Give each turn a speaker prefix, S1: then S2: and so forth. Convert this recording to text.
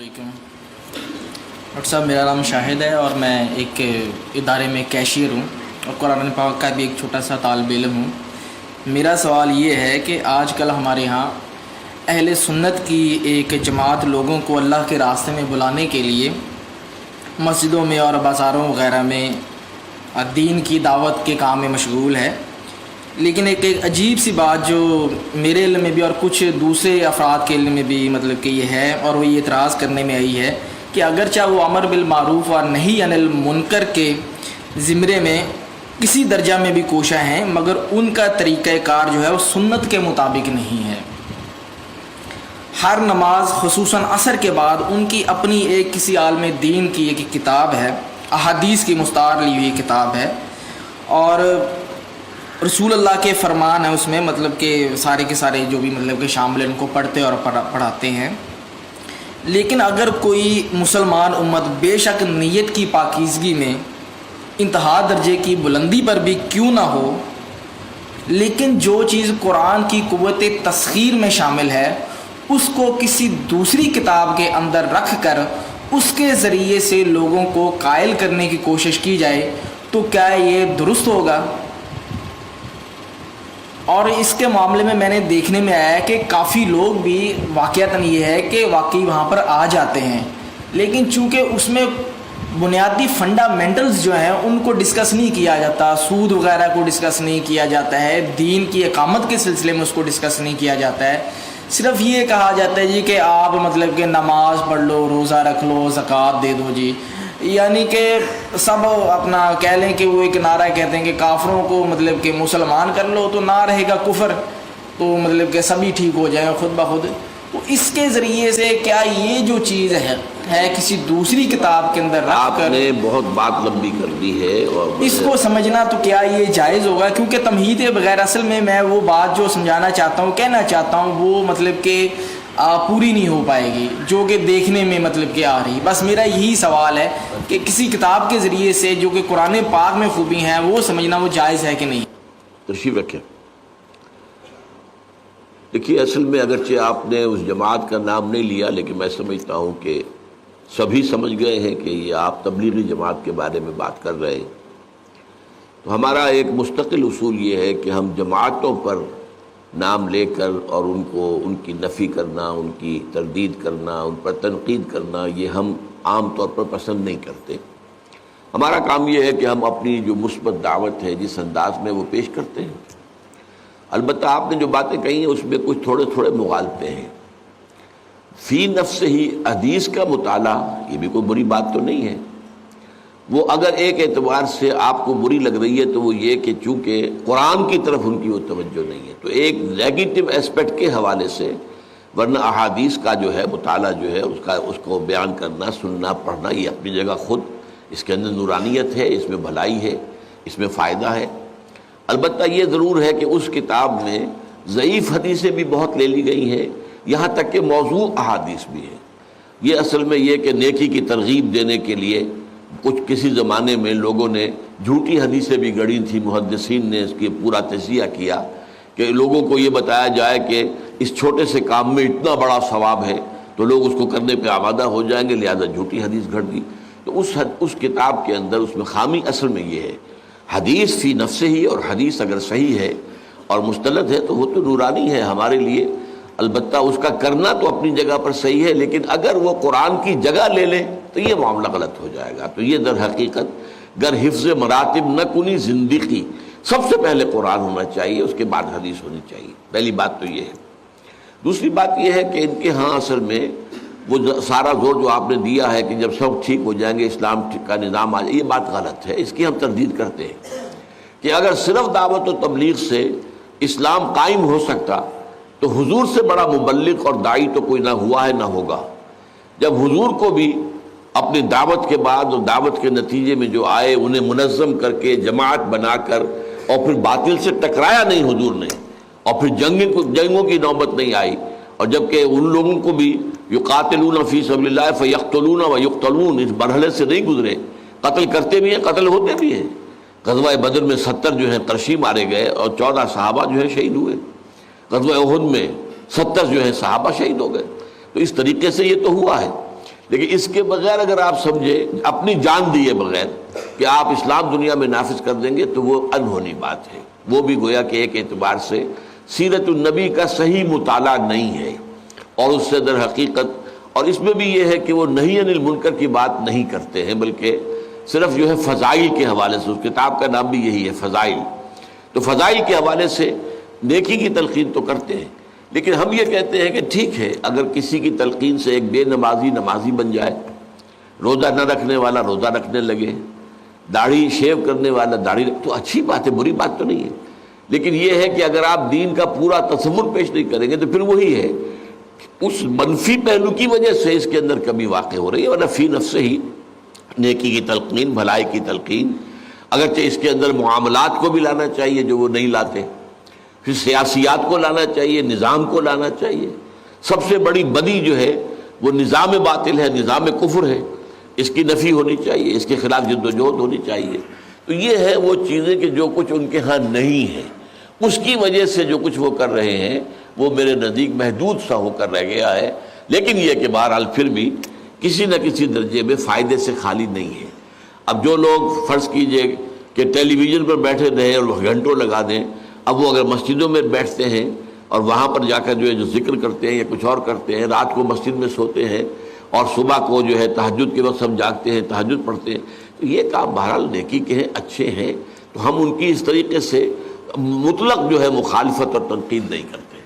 S1: علیکم ڈاکٹر صاحب، میرا نام شاہد ہے اور میں ایک ادارے میں کیشیئر ہوں اور قرآن پاک کا بھی ایک چھوٹا سا طالب علم ہوں۔ میرا سوال یہ ہے کہ آج کل ہمارے ہاں اہل سنت کی ایک جماعت لوگوں کو اللہ کے راستے میں بلانے کے لیے مسجدوں میں اور بازاروں وغیرہ میں دین کی دعوت کے کام میں مشغول ہے، لیکن ایک عجیب سی بات جو میرے علم میں بھی اور کچھ دوسرے افراد کے علم میں بھی مطلب کہ یہ ہے، اور وہ یہ اعتراض کرنے میں آئی ہے کہ اگرچہ وہ امر بالمعروف اور نہی عن المنکر کے زمرے میں کسی درجہ میں بھی کوشاں ہیں، مگر ان کا طریقہ کار جو ہے وہ سنت کے مطابق نہیں ہے۔ ہر نماز خصوصاً عصر کے بعد ان کی اپنی ایک کسی عالم دین کی ایک کتاب ہے، احادیث کی مستعار لی ہوئی کتاب ہے، اور رسول اللہ کے فرمان ہیں اس میں، مطلب کہ سارے کے سارے جو بھی مطلب کہ شامل ان کو پڑھتے اور پڑھاتے ہیں۔ لیکن اگر کوئی مسلمان امت بے شک نیت کی پاکیزگی میں انتہا درجے کی بلندی پر بھی کیوں نہ ہو، لیکن جو چیز قرآن کی قوت تسخیر میں شامل ہے اس کو کسی دوسری کتاب کے اندر رکھ کر اس کے ذریعے سے لوگوں کو قائل کرنے کی کوشش کی جائے، تو کیا یہ درست ہوگا؟ اور اس کے معاملے میں نے دیکھنے میں آیا ہے کہ کافی لوگ بھی واقعتاً یہ ہے کہ واقعی وہاں پر آ جاتے ہیں، لیکن چونکہ اس میں بنیادی فنڈامنٹلز جو ہیں ان کو ڈسکس نہیں کیا جاتا، سود وغیرہ کو ڈسکس نہیں کیا جاتا ہے، دین کی اقامت کے سلسلے میں اس کو ڈسکس نہیں کیا جاتا ہے، صرف یہ کہا جاتا ہے جی کہ آپ مطلب کہ نماز پڑھ لو، روزہ رکھ لو، زکوٰۃ دے دو جی، یعنی کہ سب اپنا کہہ لیں کہ وہ ایک نعرہ کہتے ہیں کہ کافروں کو مطلب کہ مسلمان کر لو تو نہ رہے گا کفر، تو مطلب کہ سبھی ٹھیک ہو جائیں خود بخود۔ تو اس کے ذریعے سے کیا یہ جو چیز ہے کسی دوسری کتاب کے اندر رکھ
S2: آپ
S1: کر
S2: نے بہت بات لمبی کر دی ہے، اور
S1: اس کو سمجھنا تو کیا یہ جائز ہوگا؟ کیونکہ تمہید بغیر اصل میں وہ بات جو سمجھانا چاہتا ہوں، کہنا چاہتا ہوں، وہ مطلب کہ پوری نہیں ہو پائے گی جو کہ دیکھنے میں مطلب کہ آ رہی۔ بس میرا یہی سوال ہے کہ کسی کتاب کے ذریعے سے جو کہ قرآن پاک میں خوبی ہیں وہ سمجھنا وہ جائز ہے کہ نہیں؟
S2: تشریف رکھیں۔ دیکھیے، اصل میں اگرچہ آپ نے اس جماعت کا نام نہیں لیا، لیکن میں سمجھتا ہوں کہ سبھی سمجھ گئے ہیں کہ یہ آپ تبلیغی جماعت کے بارے میں بات کر رہے ہیں۔ تو ہمارا ایک مستقل اصول یہ ہے کہ ہم جماعتوں پر نام لے کر اور ان کو ان کی نفی کرنا، ان کی تردید کرنا، ان پر تنقید کرنا، یہ ہم عام طور پر پسند نہیں کرتے۔ ہمارا کام یہ ہے کہ ہم اپنی جو مثبت دعوت ہے جس انداز میں وہ پیش کرتے ہیں۔ البتہ آپ نے جو باتیں کہی ہیں اس میں کچھ تھوڑے مغالطے ہیں۔ فی نفس ہی حدیث کا مطالعہ یہ بھی کوئی بری بات تو نہیں ہے، وہ اگر ایک اعتبار سے آپ کو بری لگ رہی ہے تو وہ یہ کہ چونکہ قرآن کی طرف ان کی وہ توجہ نہیں ہے، تو ایک نیگیٹو اسپیکٹ کے حوالے سے، ورنہ احادیث کا جو ہے مطالعہ جو ہے اس کو بیان کرنا، سننا، پڑھنا، یہ اپنی جگہ خود اس کے اندر نورانیت ہے، اس میں بھلائی ہے، اس میں فائدہ ہے۔ البتہ یہ ضرور ہے کہ اس کتاب میں ضعیف حدیثیں بھی بہت لے لی گئی ہیں، یہاں تک کہ موضوع احادیث بھی ہے۔ یہ اصل میں یہ کہ نیکی کی ترغیب دینے کے لیے کسی زمانے میں لوگوں نے جھوٹی حدیثیں بھی گڑھی تھیں، محدثین نے اس کی پورا تجزیہ کیا کہ لوگوں کو یہ بتایا جائے کہ اس چھوٹے سے کام میں اتنا بڑا ثواب ہے تو لوگ اس کو کرنے پہ آمادہ ہو جائیں گے، لہذا جھوٹی حدیث گھڑ دی۔ تو اس کتاب کے اندر اس میں خامی اصل میں یہ ہے، حدیث فی نفسہ ہی، اور حدیث اگر صحیح ہے اور مستند ہے تو وہ تو نورانی ہے ہمارے لیے۔ البتہ اس کا کرنا تو اپنی جگہ پر صحیح ہے، لیکن اگر وہ قرآن کی جگہ لے لے تو یہ معاملہ غلط ہو جائے گا۔ تو یہ در حقیقت گر حفظ مراتب نہ کنی زندگی، سب سے پہلے قرآن ہونا چاہیے، اس کے بعد حدیث ہونی چاہیے۔ پہلی بات تو یہ ہے۔ دوسری بات یہ ہے کہ ان کے ہاں اصل میں وہ سارا زور جو آپ نے دیا ہے کہ جب سب ٹھیک ہو جائیں گے اسلام کا نظام آ جائے، یہ بات غلط ہے، اس کی ہم تردید کرتے ہیں کہ اگر صرف دعوت و تبلیغ سے اسلام قائم ہو سکتا تو حضور سے بڑا مبلغ اور داعی تو کوئی نہ ہوا ہے نہ ہوگا۔ جب حضور کو بھی اپنی دعوت کے بعد اور دعوت کے نتیجے میں جو آئے انہیں منظم کر کے جماعت بنا کر اور پھر باطل سے ٹکرایا نہیں حضور نے، اور پھر جنگوں کی نوبت نہیں آئی، اور جبکہ ان لوگوں کو بھی یقاتلون فی سبیل اللہ فیقتلون ویقتلون اس مرحلے سے نہیں گزرے، قتل کرتے بھی ہیں، قتل ہوتے بھی ہیں۔ غزوہ بدر میں 70 جو ہیں قرشی مارے گئے اور 14 صحابہ جو ہیں شہید ہوئے۔ غزوہ احد میں 70 جو ہیں صحابہ شہید ہو گئے۔ تو اس طریقے سے یہ تو ہوا ہے، لیکن اس کے بغیر اگر آپ سمجھیں اپنی جان دیے بغیر کہ آپ اسلام دنیا میں نافذ کر دیں گے تو وہ انہونی بات ہے. وہ بھی گویا کہ ایک اعتبار سے سیرت النبی کا صحیح مطالعہ نہیں ہے، اور اس سے در حقیقت، اور اس میں بھی یہ ہے کہ وہ نہی عن المنکر کی بات نہیں کرتے ہیں، بلکہ صرف جو ہے فضائل کے حوالے سے، اس کتاب کا نام بھی یہی ہے فضائل، تو فضائل کے حوالے سے نیکی کی تلقین تو کرتے ہیں. لیکن ہم یہ کہتے ہیں کہ ٹھیک ہے، اگر کسی کی تلقین سے ایک بے نمازی نمازی بن جائے، روزہ نہ رکھنے والا روزہ رکھنے لگے، داڑھی شیو کرنے والا داڑھی تو اچھی بات ہے، بری بات تو نہیں ہے. لیکن یہ ہے کہ اگر آپ دین کا پورا تصور پیش نہیں کریں گے تو پھر وہی ہے، اس منفی پہلو کی وجہ سے اس کے اندر کمی واقع ہو رہی ہے. ورنہ فی نفس ہی نیکی کی تلقین، بھلائی کی تلقین، اگرچہ اس کے اندر معاملات کو بھی لانا چاہیے جو وہ نہیں لاتے، پھر سیاسیات کو لانا چاہیے، نظام کو لانا چاہیے. سب سے بڑی بدی جو ہے وہ نظام باطل ہے، نظام کفر ہے، اس کی نفی ہونی چاہیے، اس کے خلاف جد و جہد ہونی چاہیے. تو یہ ہے وہ چیزیں کہ جو کچھ ان کے ہاں نہیں ہے، اس کی وجہ سے جو کچھ وہ کر رہے ہیں وہ میرے نزدیک محدود سا ہو کر رہ گیا ہے. لیکن یہ کہ بہرحال پھر بھی کسی نہ کسی درجے میں فائدے سے خالی نہیں ہے. اب جو لوگ فرض کیجئے کہ ٹیلی ویژن پر بیٹھے رہے اور گھنٹوں لگا دیں، اب وہ اگر مسجدوں میں بیٹھتے ہیں اور وہاں پر جا کر جو ذکر کرتے ہیں یا کچھ اور کرتے ہیں، رات کو مسجد میں سوتے ہیں اور صبح کو جو ہے تہجد کے وقت سب جاگتے ہیں، تہجد پڑھتے ہیں، تو یہ کام بہرحال نیکی کے ہیں، اچھے ہیں. تو ہم ان کی اس طریقے سے مطلق جو ہے مخالفت اور تنقید نہیں کرتے.